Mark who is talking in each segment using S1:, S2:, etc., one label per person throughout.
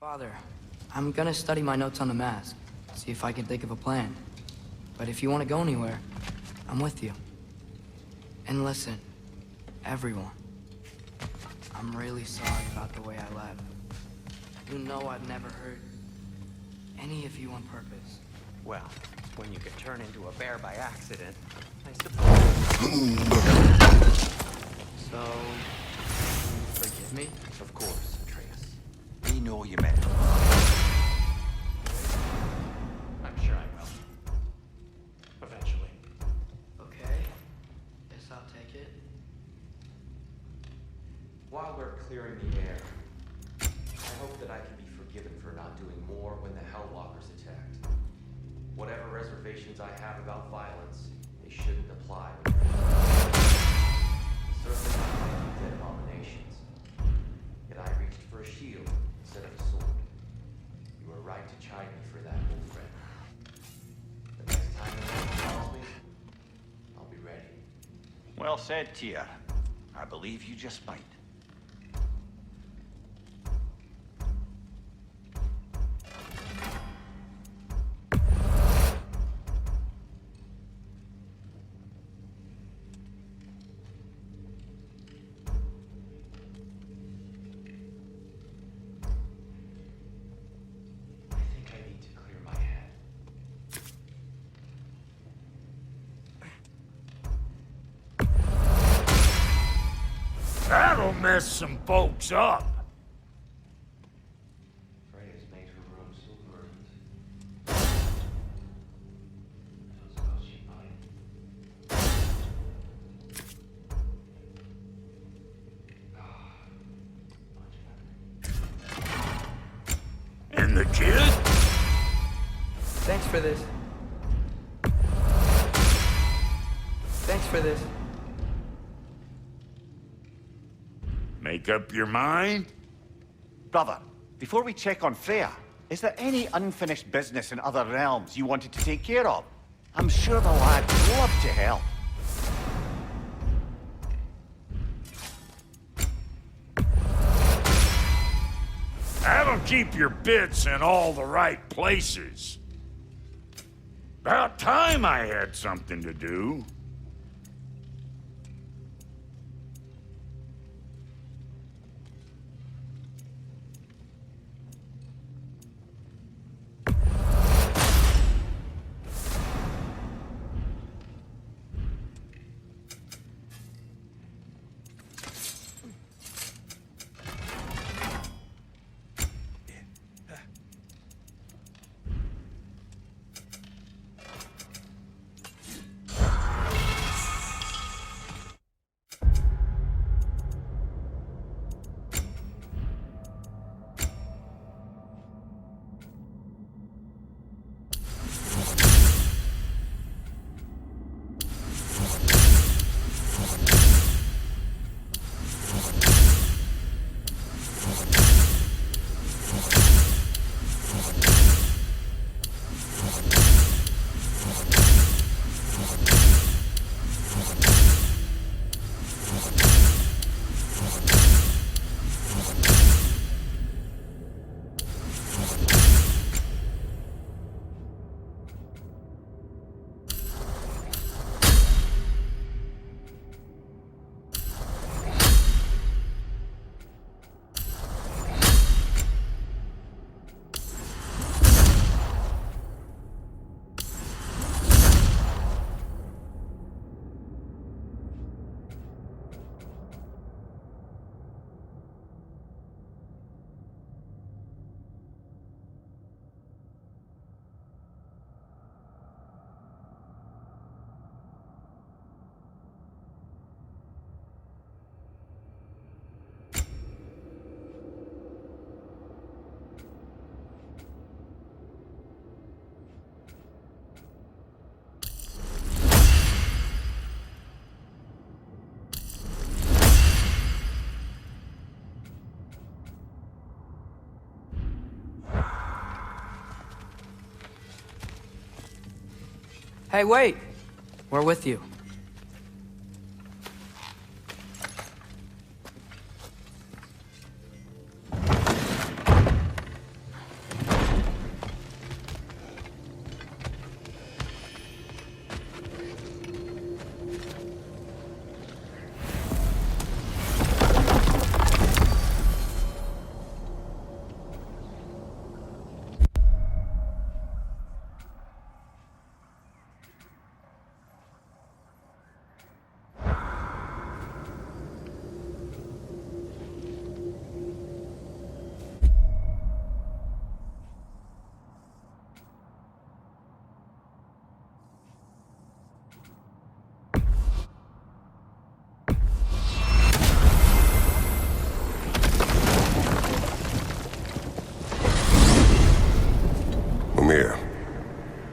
S1: Father, I'm gonna study my notes on the mask, see if I can think of a plan. But if you want to go anywhere, I'm with you. And listen, everyone, I'm really sorry about the way I left. You know I'd never hurt any of you on purpose.
S2: Well, when you could turn into a bear by accident, I suppose. So, you forgive me? Of course, Atreus.
S3: We know you meant.
S2: I'm sure I will. Eventually.
S1: Okay, guess I'll take it.
S2: While we're clearing the air, I hope that I can be forgiven for not doing more when the Hellwalkers attacked. Whatever reservations I have about violence, they shouldn't apply. Certainly not making dead abominations. Yet I reached for a shield instead of a sword. You were right to chide me for that, old friend. The next time anyone calls me, I'll be ready.
S3: Well said, Tyr. I believe you just might.
S4: That'll mess some folks up.
S2: Freya's made her room so verdant. I don't suppose she'd mind.
S4: And the kid?
S1: Thanks for this. Thanks for this.
S4: Make up your mind?
S3: Brother, before we check on Freya, is there any unfinished business in other realms you wanted to take care of? I'm sure the lad would love to help.
S4: That'll keep your bits in all the right places. About time I had something to do.
S1: Hey, wait! We're with you.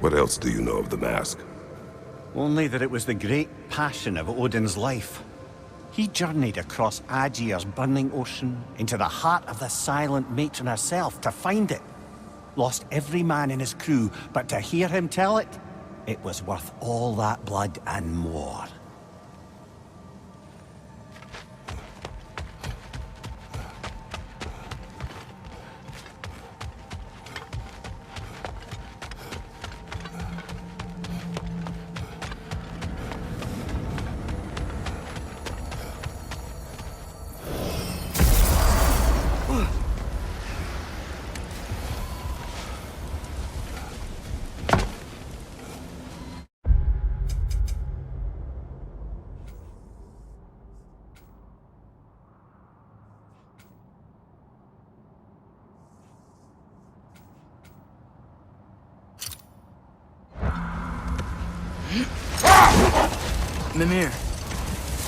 S5: What else do you know of the mask?
S3: Only that it was the great passion of Odin's life. He journeyed across Aegir's burning ocean into the heart of the silent matron herself to find it. Lost every man in his crew, but to hear him tell it, it was worth all that blood and more.
S1: Mimir,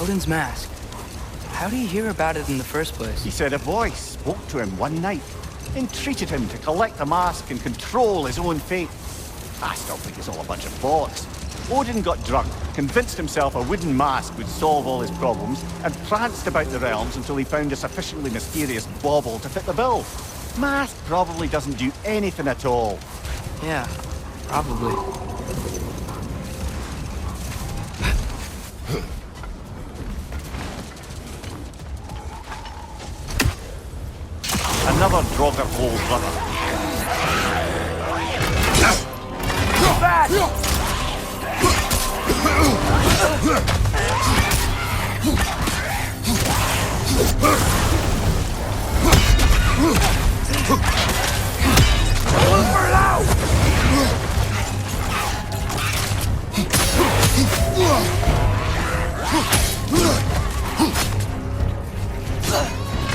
S1: Odin's mask. How did he hear about it in the first place?
S3: He said a voice spoke to him one night, entreated him to collect the mask and control his own fate. I still think it's all a bunch of bollocks. Odin got drunk, convinced himself a wooden mask would solve all his problems, and pranced about the realms until he found a sufficiently mysterious bauble to fit the bill. Mask probably doesn't do anything at all.
S1: Yeah, probably.
S3: Another Draugr hole, brother.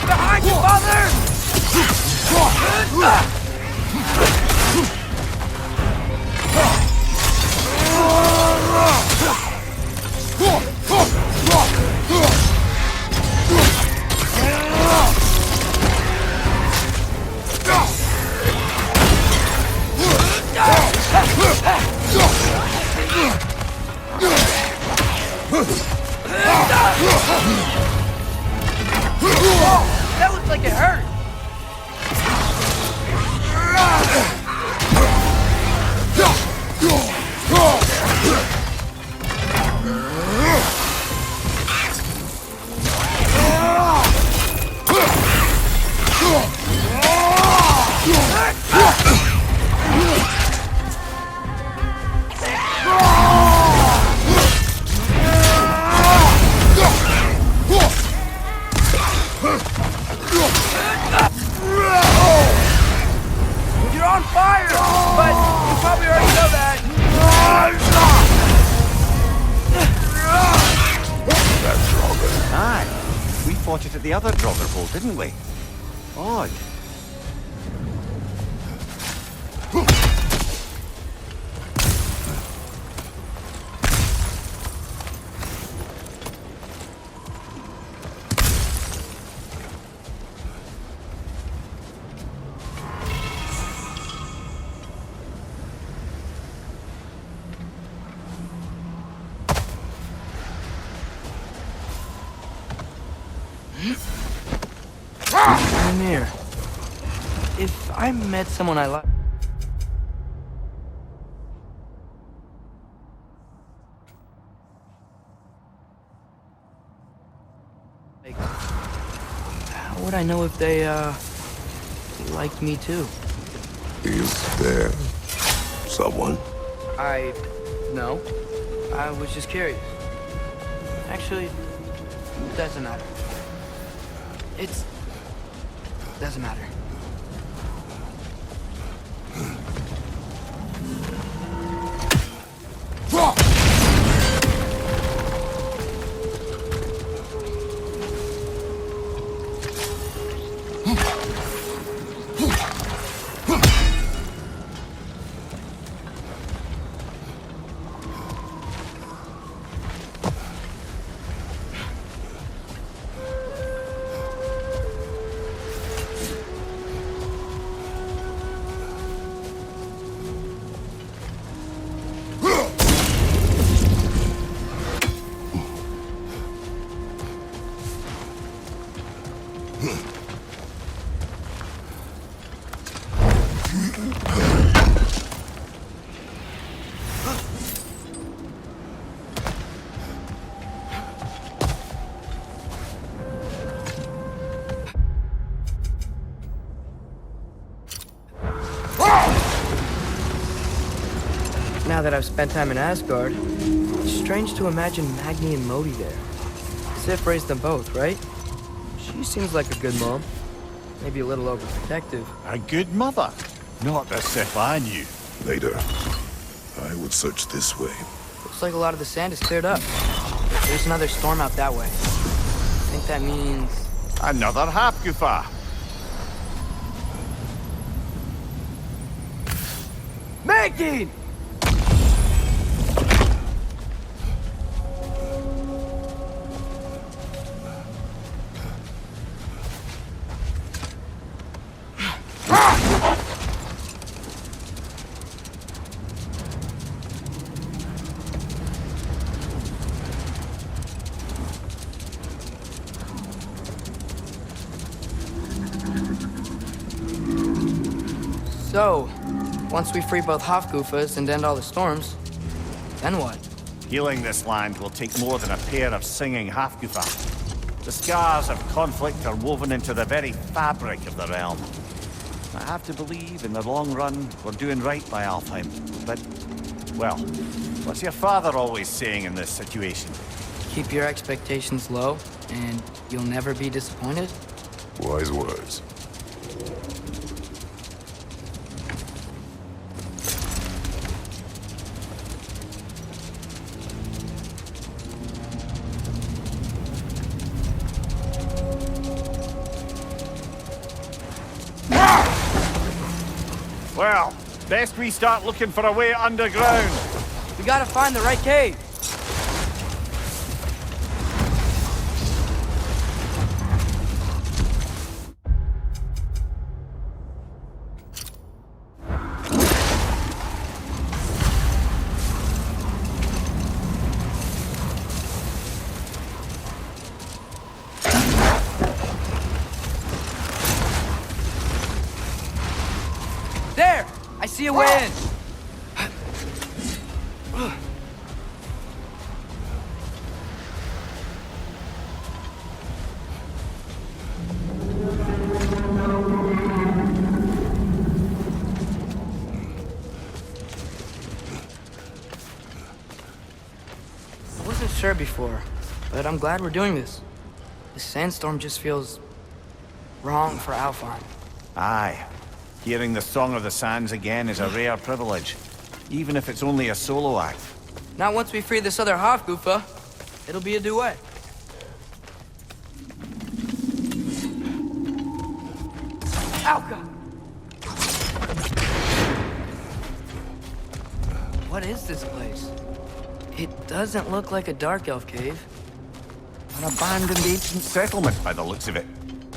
S1: Behind you, father! That looks like it hurt. You're on fire, but you probably already know that.
S5: That's Draugr.
S3: Aye. We fought it at the other Draugr hole, didn't we? Odd.
S1: Mimir, if I met someone I like... How would I know if they, liked me too?
S5: Is there someone?
S1: No. I was just curious. Actually, it doesn't matter. Doesn't matter. Now that I've spent time in Asgard, it's strange to imagine Magni and Modi there. Sif raised them both, right? She seems like a good mom. Maybe a little overprotective.
S3: A good mother. Not the Sif I knew.
S5: Later, I would search this way.
S1: Looks like a lot of the sand is cleared up. There's another storm out that way. I think that means...
S3: Another Hafgufa.
S1: Magni! So, once we free both Hofgufas and end all the storms, then what?
S3: Healing this land will take more than a pair of singing Hafgufa. The scars of conflict are woven into the very fabric of the realm. I have to believe, in the long run, we're doing right by Alfheim. But, well, what's your father always saying in this situation?
S1: Keep your expectations low, and you'll never be disappointed?
S5: Wise words.
S3: Well, best we start looking for a way underground.
S1: We gotta find the right cave. There! I see a way in! I wasn't sure before, but I'm glad we're doing this. This sandstorm just feels wrong for Alfheim.
S3: Aye. Hearing the Song of the Sands again is a rare privilege, even if it's only a solo act.
S1: Not once we free this other Hofgufa. It'll be a duet. Alka! What is this place? It doesn't look like a Dark Elf cave.
S3: An abandoned ancient settlement by the looks of it.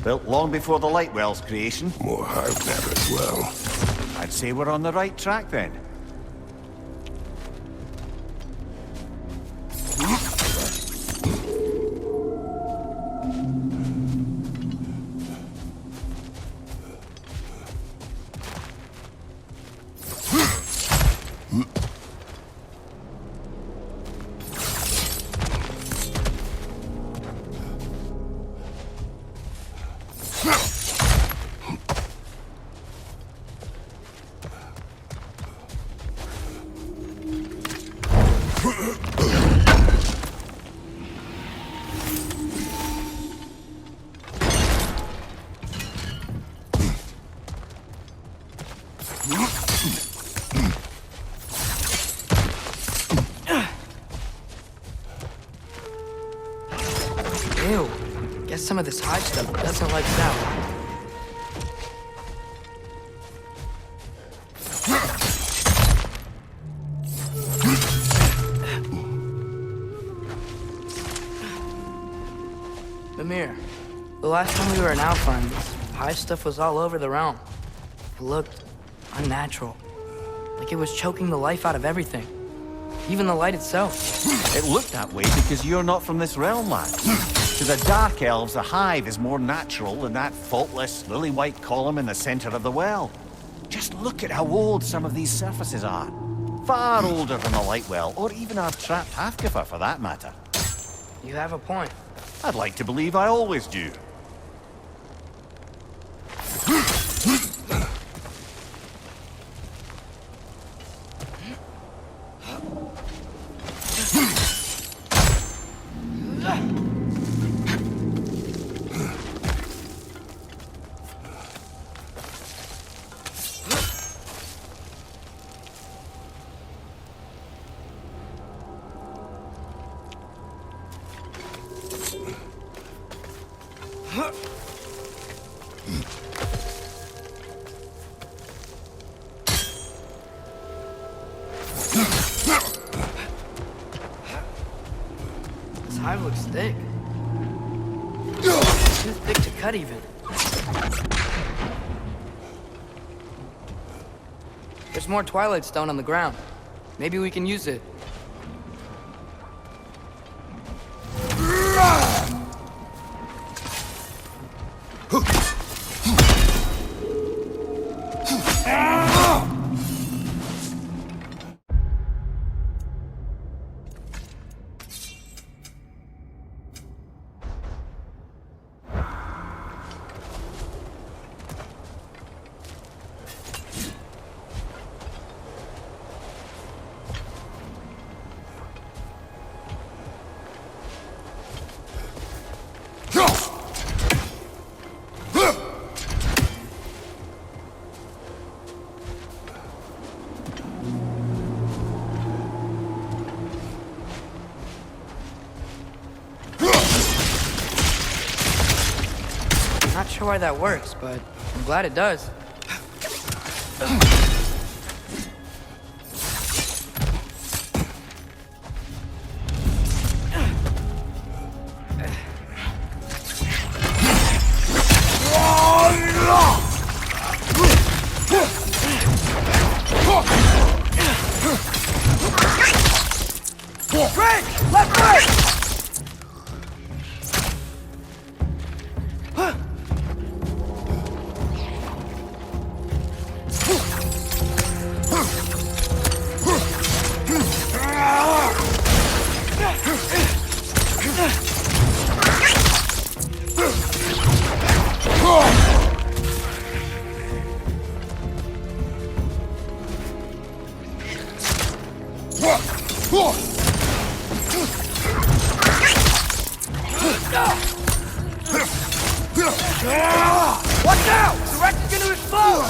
S3: Built long before the Lightwell's creation.
S5: More hive matter as well.
S3: I'd say we're on the right track then.
S1: Ew. Guess some of this hive stuff doesn't like that. Mimir, the last time we were in Alfheim, this hive stuff was all over the realm. It looked unnatural. Like it was choking the life out of everything. Even the light itself.
S3: It looked that way because you're not from this realm, lad. To the Dark Elves, a hive is more natural than that faultless, lily-white column in the center of the well. Just look at how old some of these surfaces are. Far older than the Lightwell, or even our trapped Halfgiffer for that matter.
S1: You have a point.
S3: I'd like to believe I always do.
S1: This hive looks thick. Too thick to cut even. There's more Twilight Stone on the ground. Maybe we can use it. Not sure why that works, but I'm glad it does.
S6: Break! Left, right! Watch out! The wreck is gonna explode!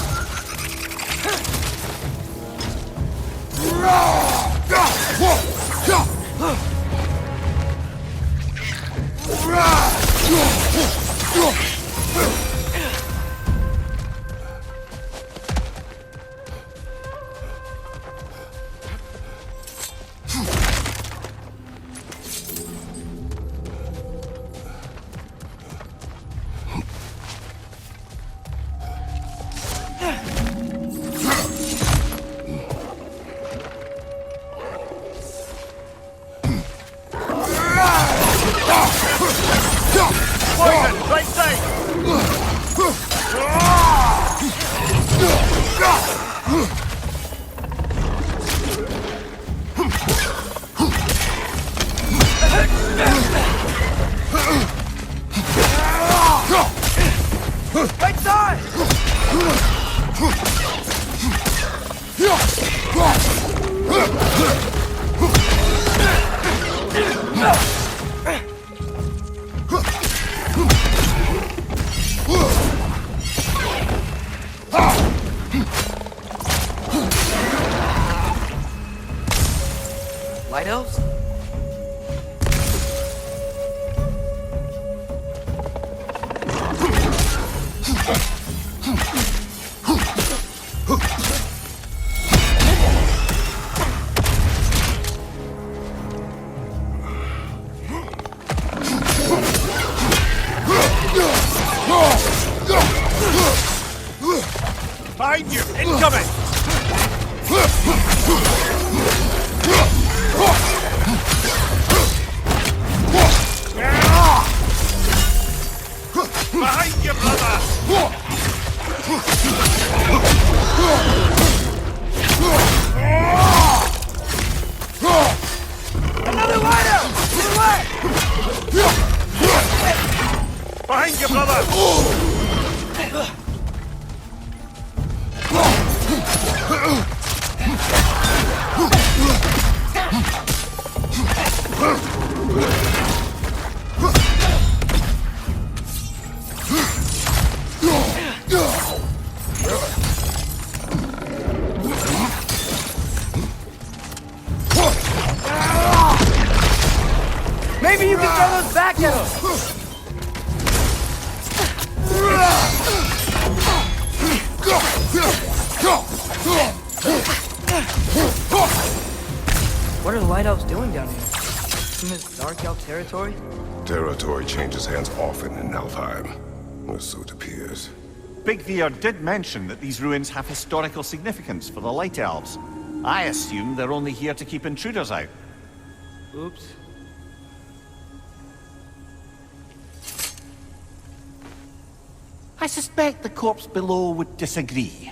S3: Right side!
S6: Right side!
S1: Light elves?
S3: Behind you! Incoming! Behind you, brother!
S1: Maybe you can throw those back at him! What are the Light Elves doing down here? In this Dark Elf territory?
S5: Territory changes hands often in Alfheim, or so it appears.
S3: Big Veer did mention that these ruins have historical significance for the Light Elves. I assume they're only here to keep intruders out.
S1: Oops.
S3: I suspect the corpse below would disagree.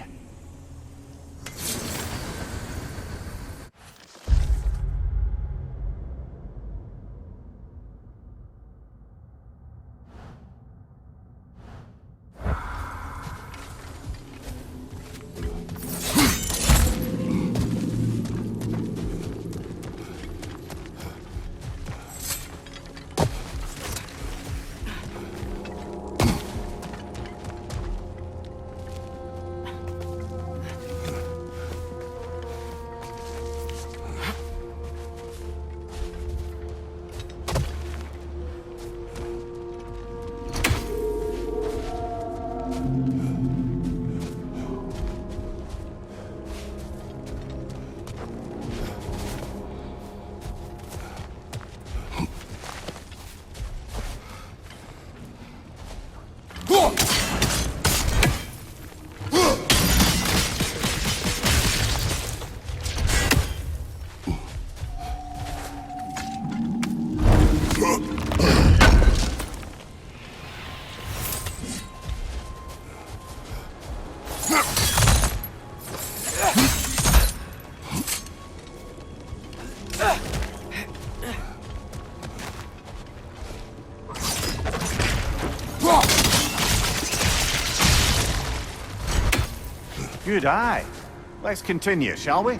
S3: Good eye. Let's continue, shall we?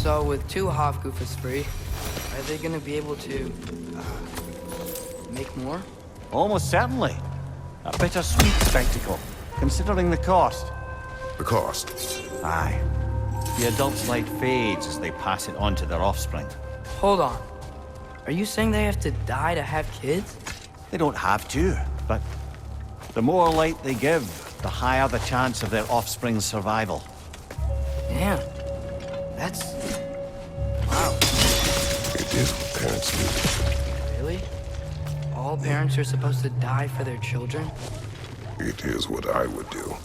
S1: So with two Hofgoofers free, are they gonna be able to make more?
S3: Almost certainly. A bittersweet spectacle, considering the cost.
S5: The cost?
S3: Aye. The adult's light fades as they pass it on to their offspring.
S1: Hold on. Are you saying they have to die to have kids?
S3: They don't have to, but the more light they give, the higher the chance of their offspring's survival.
S1: Damn. That's... wow.
S5: It is what parents do.
S1: Really? All parents are supposed to die for their children?
S5: It is what I would do.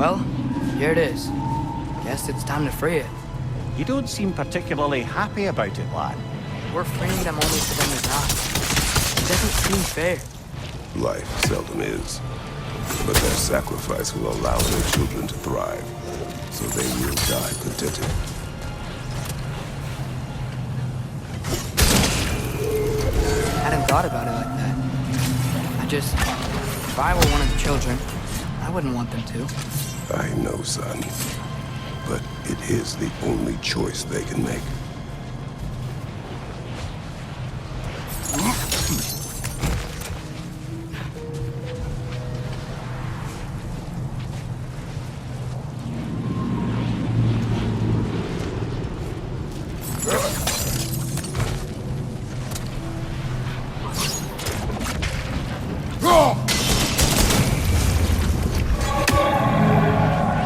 S1: Well, here it is. Guess it's time to free it.
S3: You don't seem particularly happy about it, lad.
S1: We're freeing them only for them to die. It doesn't seem fair.
S5: Life seldom is. But their sacrifice will allow their children to thrive. So they will die contented.
S1: I hadn't thought about it like that. If I were one of the children, I wouldn't want them to.
S5: I know, son. But it is the only choice they can make.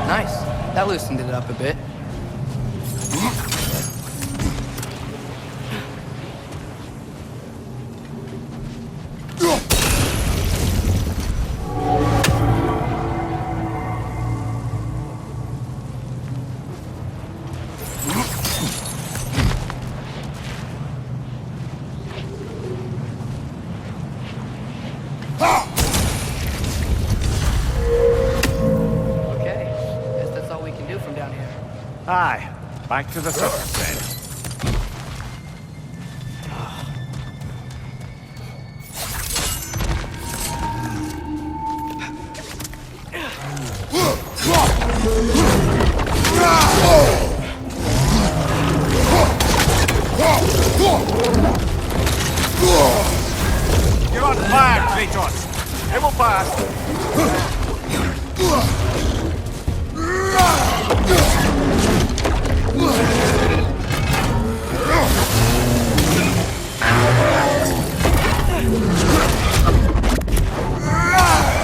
S1: Nice. That loosened it up a bit.
S3: Aye, back to the surface then. You're on fire, Kratos! It will pass!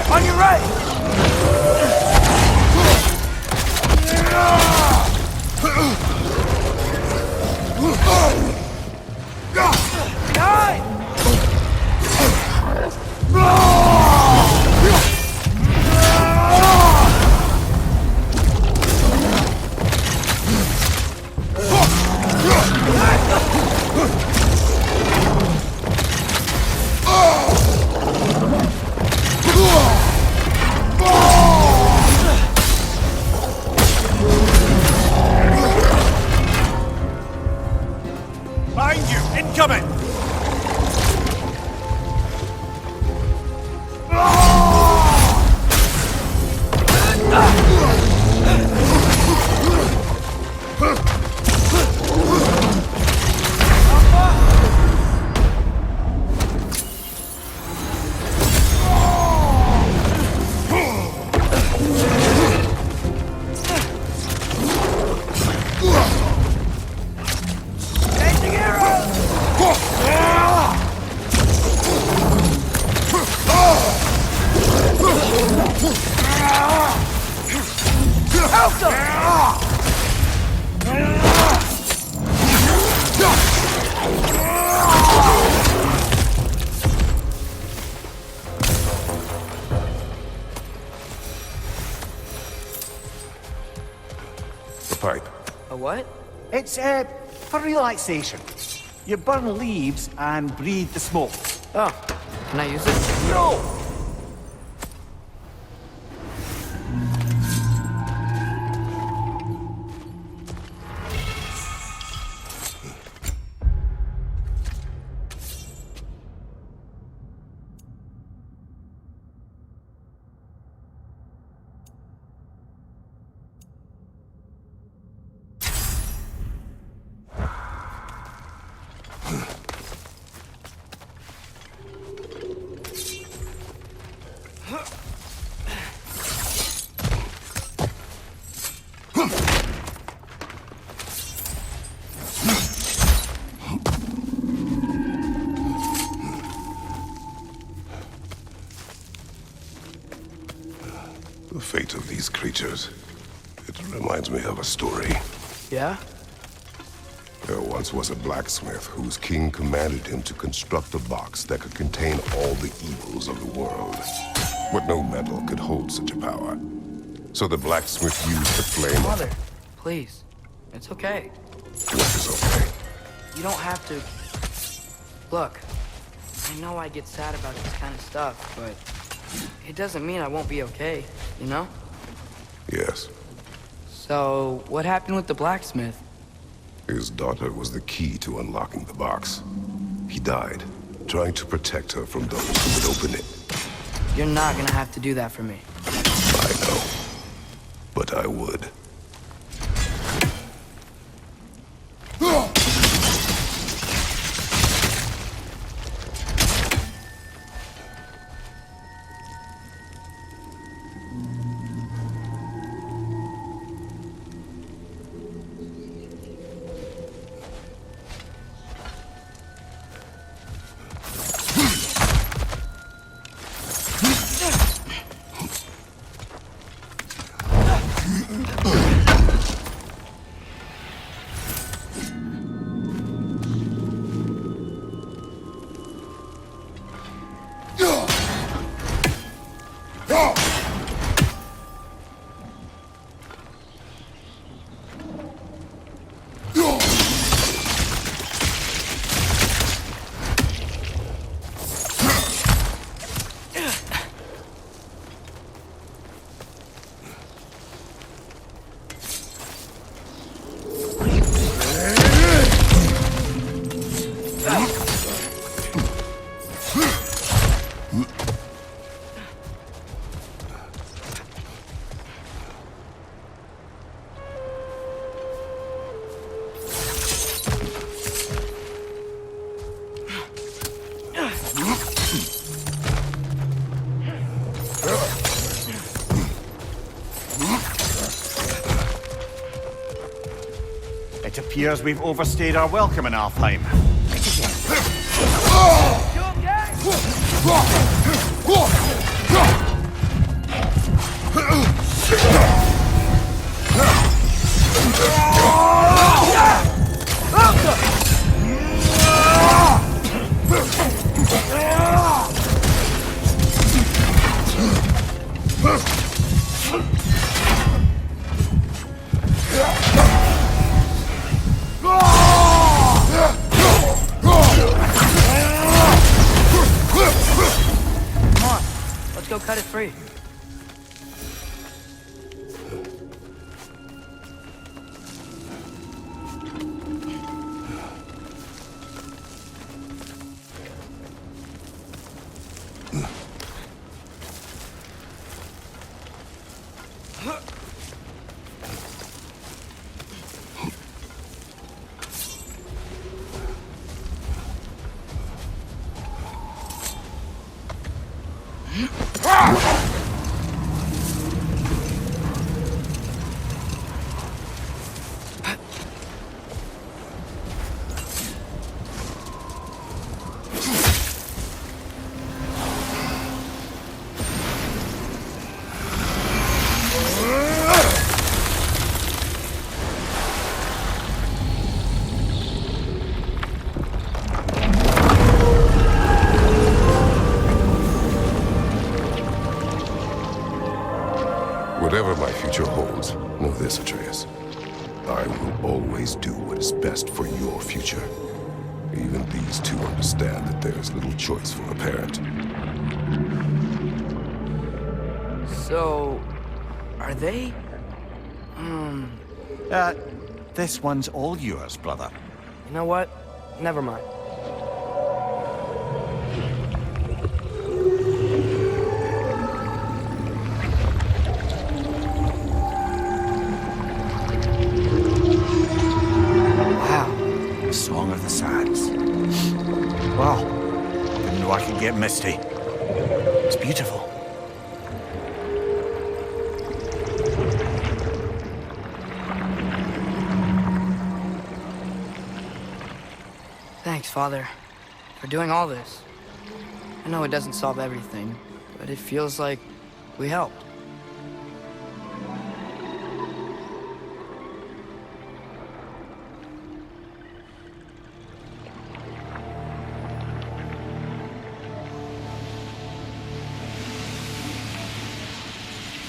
S6: On your right! Behind!
S3: Behind you! Incoming!
S5: The pipe.
S1: A what?
S3: It's, for relaxation. You burn leaves and breathe the smoke.
S1: Oh, can I use it?
S3: No!
S5: The fate of these creatures. It reminds me of a story.
S1: Yeah?
S5: There once was a blacksmith whose king commanded him to construct a box that could contain all the evils of the world. But no metal could hold such a power. So the blacksmith used the flame.
S1: Mother, please. It's okay.
S5: What is okay?
S1: You don't have to... Look, I know I get sad about this kind of stuff, but it doesn't mean I won't be okay, you know?
S5: Yes.
S1: So, what happened with the blacksmith?
S5: His daughter was the key to unlocking the box. He died, trying to protect her from those who would open it.
S1: You're not gonna have to do that for me.
S5: I know. But I would.
S3: It appears we've overstayed our welcome in Alfheim.
S1: Let's go cut it free.
S5: Whatever my future holds, know this, Atreus. I will always do what is best for your future. Even these two understand that there is little choice for a parent.
S1: So, are they?
S3: This one's all yours, brother.
S1: You know what? Never mind.
S3: Wow. Song of the Sands. Wow. Didn't know I could get misty. It's beautiful.
S1: Thanks, Father, for doing all this. I know it doesn't solve everything, but it feels like we helped.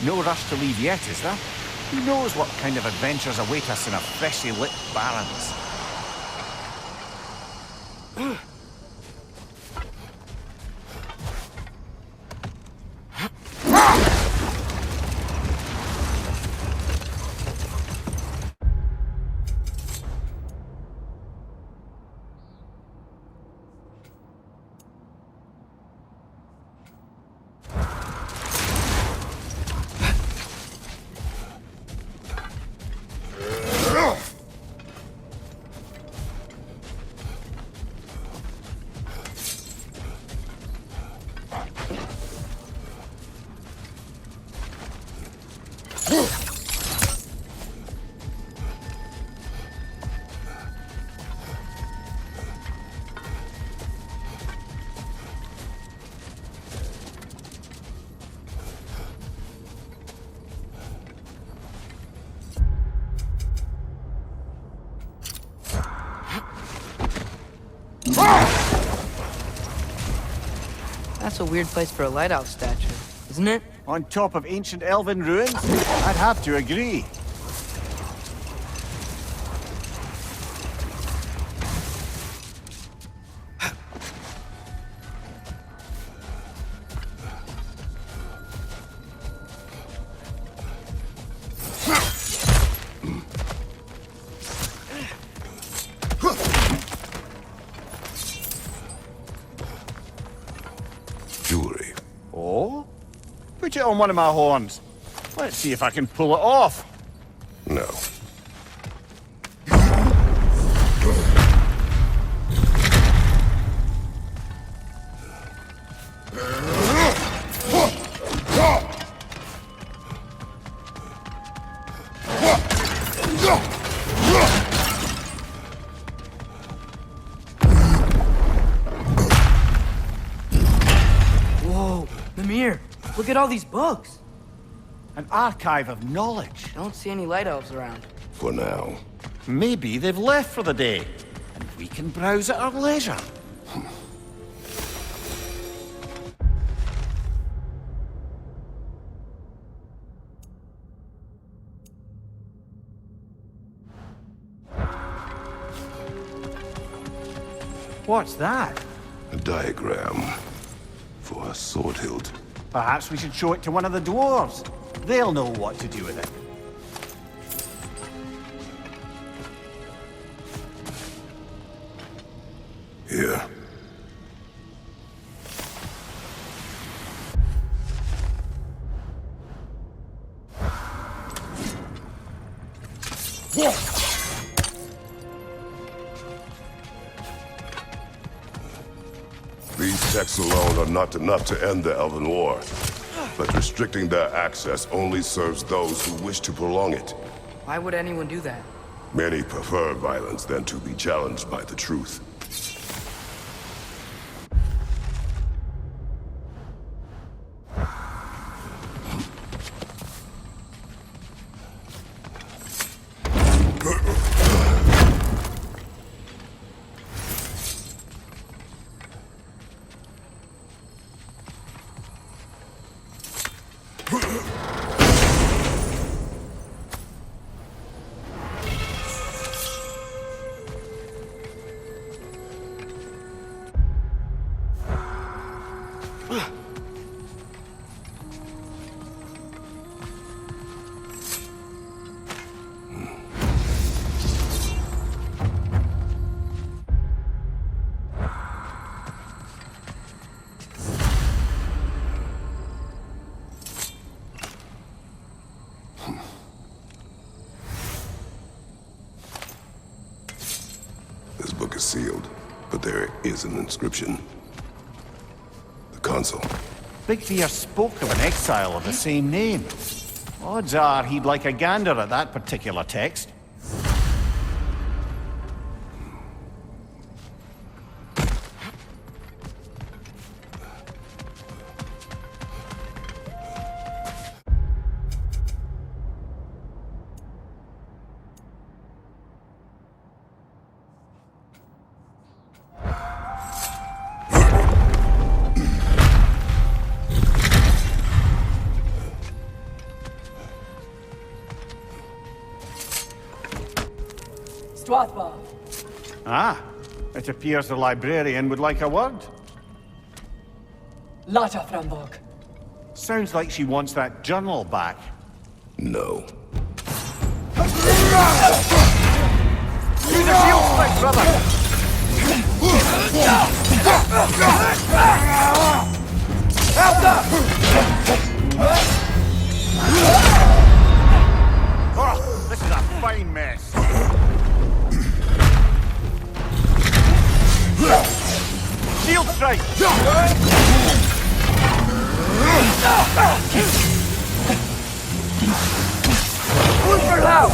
S3: No rush to leave yet, is there? Who knows what kind of adventures await us in our freshly lit barrens?
S1: That's a weird place for a lighthouse statue, isn't it?
S3: On top of ancient elven ruins? I'd have to agree.
S5: Jewelry.
S3: Oh? Put it on one of my horns. Let's see if I can pull it off.
S5: No.
S1: Whoa, Mimir, look at all these books.
S3: An archive of knowledge.
S1: Don't see any light elves around.
S5: For now.
S3: Maybe they've left for the day, and we can browse at our leisure. What's that?
S5: A diagram for a sword hilt.
S3: Perhaps we should show it to one of the dwarves. They'll know what to do with it.
S5: Here. These texts alone are not enough to end the Elven War, but restricting their access only serves those who wish to prolong it.
S1: Why would anyone do that?
S5: Many prefer violence than to be challenged by the truth. This book is sealed, but there is an inscription. The consul.
S3: Big Fear spoke of an exile of the same name. Odds are he'd like a gander at that particular text.
S7: Stwathva.
S3: Ah, it appears the librarian would like a word.
S7: Lata Frambog.
S3: Sounds like she wants that journal back.
S5: No.
S3: Use the shield strike, brother! Oh, this is a fine mess. Shield strike!
S6: Rupert out!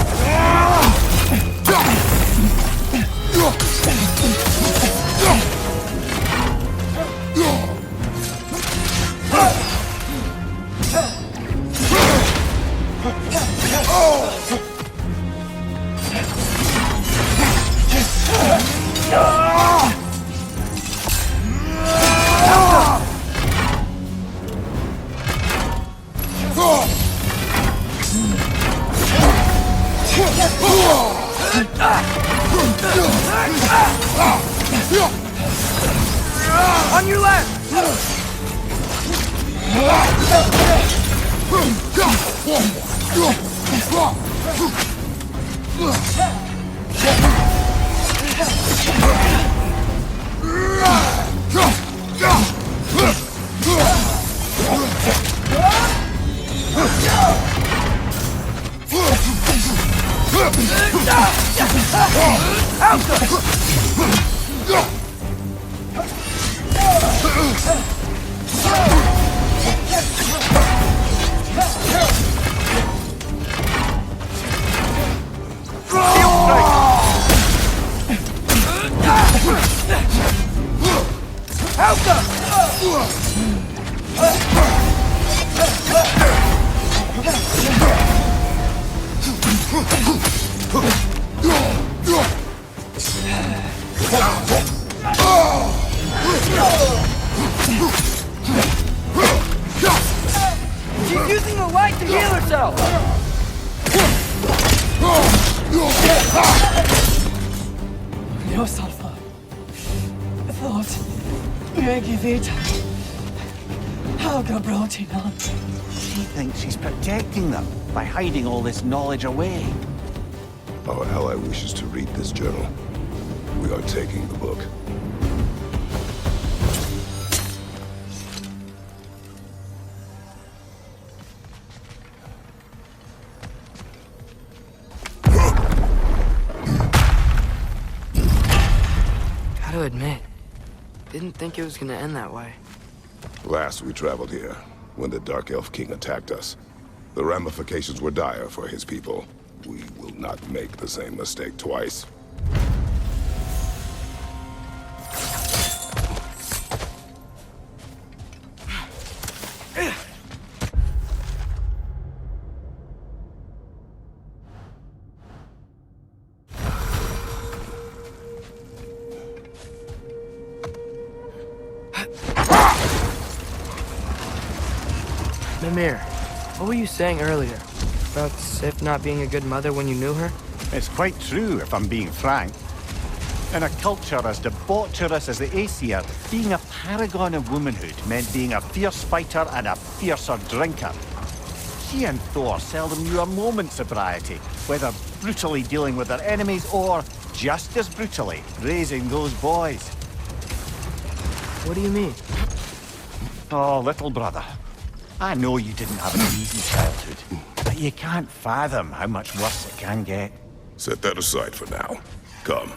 S6: On your left! She's using the light to heal herself!
S7: No sulfur. Thought. Megivita. Helga brought it on.
S3: She thinks she's protecting them by hiding all this knowledge away.
S5: Our ally wishes to read this journal. We are taking the book.
S1: Gotta admit, didn't think it was gonna end that way.
S5: Last we traveled here, when the Dark Elf King attacked us. The ramifications were dire for his people. We will not make the same mistake twice.
S1: Mimir, what were you saying earlier? About Sif not being a good mother when you knew her?
S3: It's quite true, if I'm being frank. In a culture as debaucherous as the Aesir, being a paragon of womanhood meant being a fierce fighter and a fiercer drinker. She and Thor seldom knew a moment's sobriety, whether brutally dealing with their enemies or, just as brutally, raising those boys.
S1: What do you mean?
S3: Oh, little brother. I know you didn't have an easy childhood, but you can't fathom how much worse it can get.
S5: Set that aside for now. Come.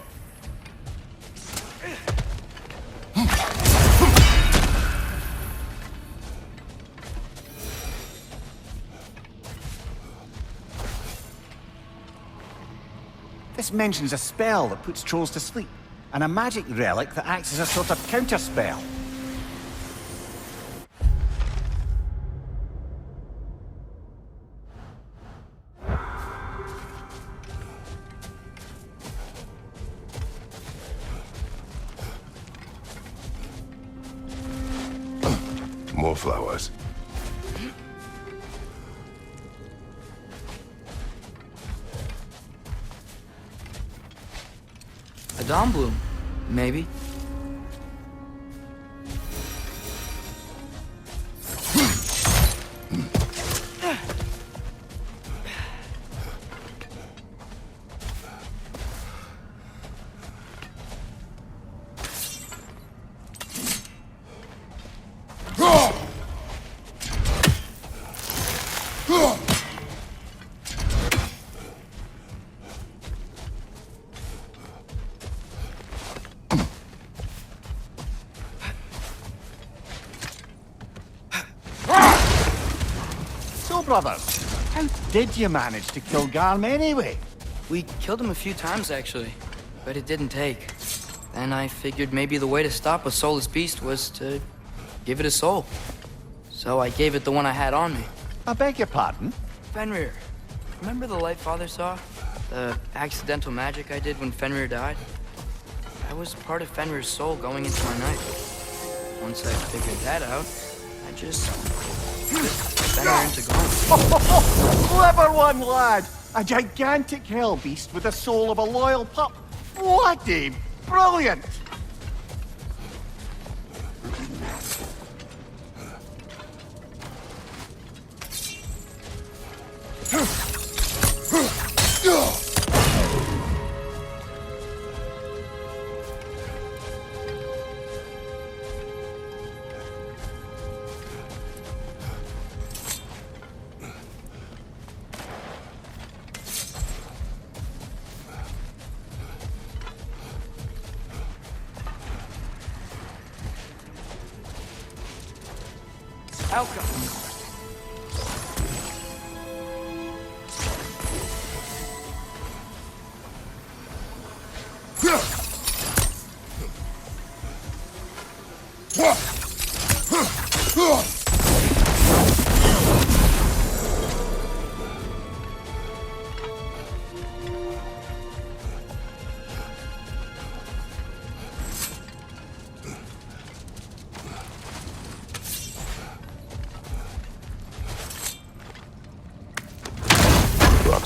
S3: This mentions a spell that puts trolls to sleep, and a magic relic that acts as a sort of counterspell.
S5: More flowers.
S1: Gonbloom, maybe.
S3: So, brothers, how did you manage to kill Garm anyway?
S1: We killed him a few times, actually, but it didn't take. Then I figured maybe the way to stop a soulless beast was to give it a soul. So I gave it the one I had on me.
S3: I beg your pardon?
S1: Fenrir. Remember the light Father saw? The accidental magic I did when Fenrir died? I was part of Fenrir's soul going into my knife. Once I figured that out, I just Fenrir into Gorm.
S3: Clever one, lad! A gigantic hell beast with the soul of a loyal pup. What a brilliant!
S1: Outcome.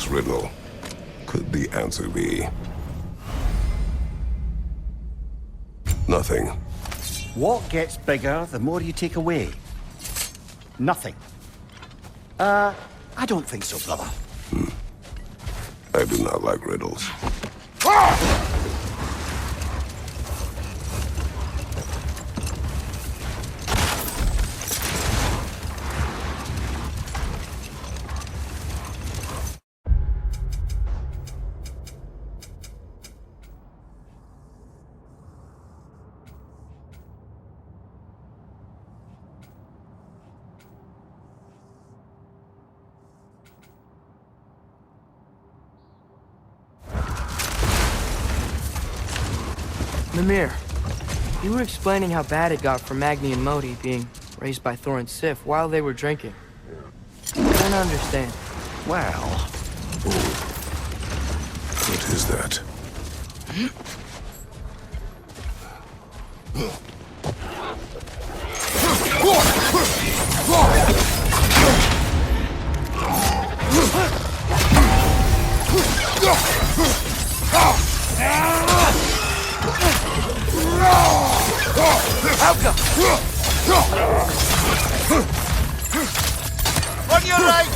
S5: Riddle. Could the answer be nothing?
S3: What gets bigger the more you take away? Nothing. I don't think so, brother.
S5: I do not like riddles.
S1: Mimir, you were explaining how bad it got for Magni and Modi being raised by Thor and Sif while they were drinking. I don't understand.
S3: Well,
S5: What is that?
S6: On your right!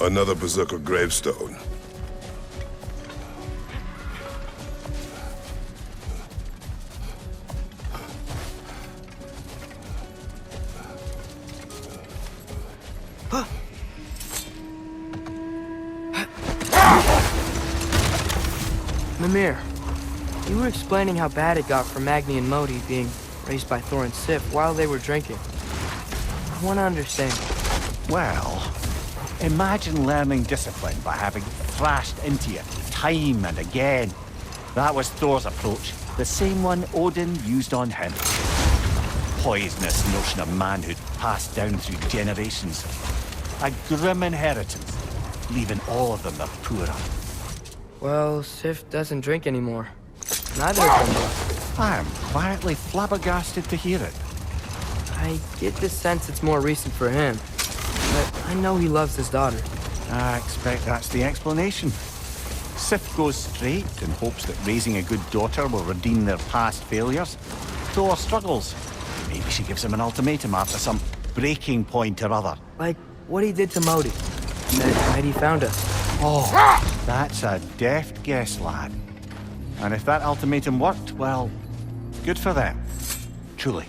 S5: Another Berserker gravestone.
S1: Mimir, you were explaining how bad it got for Magni and Modi being raised by Thor and Sif while they were drinking. I want to understand.
S3: Well, imagine learning discipline by having thrashed into it time and again. That was Thor's approach, the same one Odin used on him. Poisonous notion of manhood passed down through generations. A grim inheritance, leaving all of them the poorer.
S1: Well, Sif doesn't drink anymore. Neither of them does.
S3: I am quietly flabbergasted to hear it.
S1: I get the sense it's more recent for him. But I know he loves his daughter.
S3: I expect that's the explanation. Sif goes straight in hopes that raising a good daughter will redeem their past failures. Thor struggles. Maybe she gives him an ultimatum after some breaking point or other.
S1: Like what he did to Modi. That night he found us.
S3: Oh, that's a deft guess, lad. And if that ultimatum worked, well, good for them. Truly.